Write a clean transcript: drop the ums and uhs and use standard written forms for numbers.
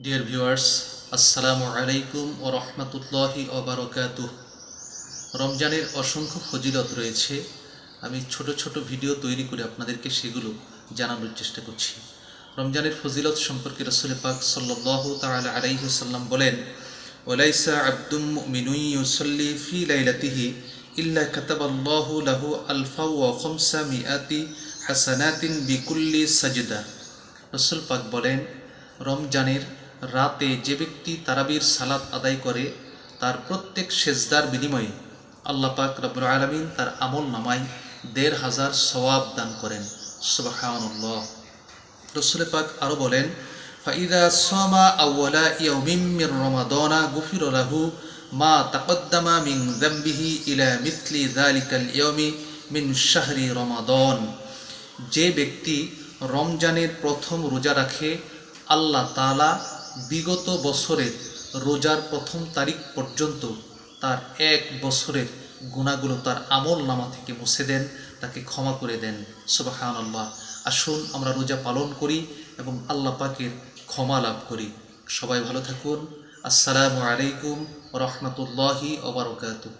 Dear viewers, আসসালামু আলাইকুম ও রহমতুল্লাহি ও বারাকাতুহ। রমজানের অসংখ্য ফজিলত রয়েছে। আমি ছোট ছোট ভিডিও তৈরি করে আপনাদেরকে সেগুলো জানানোর চেষ্টা করছি। রমজানের ফজিলত সম্পর্কে রাসূল পাক সাল্লাল্লাহু তাআলা আলাইহি ওয়াসাল্লাম বলেন, ওয়ালাইসা আবদুম মুমিনুন ইউসাল্লি ফি লাইলাতিহি ইল্লা কাতাবাল্লাহু লাহু আলফা ওয়া খামসা মিআতি হাসানাতিন বিকুল্লি সাজদা। রাসূল পাক বলেন, রমজানের রাতে যে ব্যক্তি তারাবির সালাত আদায় করে তার প্রত্যেক সেজদার বিনিময়ে আল্লাহ পাক রব্বুল আলামিন তার আমল নামায় ১৫০০ সওয়াব দান করেন। সুবহানাল্লাহ। রাসূল পাক আরও বলেন, ফাইদা সামা আউয়ালা ইয়াউমিন মির রমাদানা গুফিরা লাহু মা তাকদ্দামা মিন যামবিহি ইলা মিথলি যালিকাল ইয়াউমি মিন শাহরি রমাদান। যে ব্যক্তি রমজানের প্রথম রোজা রাখে, আল্লাহ তাআলা বিগত বছরের রোজার প্রথম তারিখ পর্যন্ত তার এক বছরের গুনাহগুলো তার আমল নামা থেকে মুছে দেন, তাকে ক্ষমা করে দেন। সুবহানাল্লাহ। আসুন আমরা রোজা পালন করি এবং আল্লাহ পাকের ক্ষমা লাভ করি। সবাই ভালো থাকুন। আসসালামু আলাইকুম ওয়া রাহমাতুল্লাহি ওয়া বারাকাতুহু।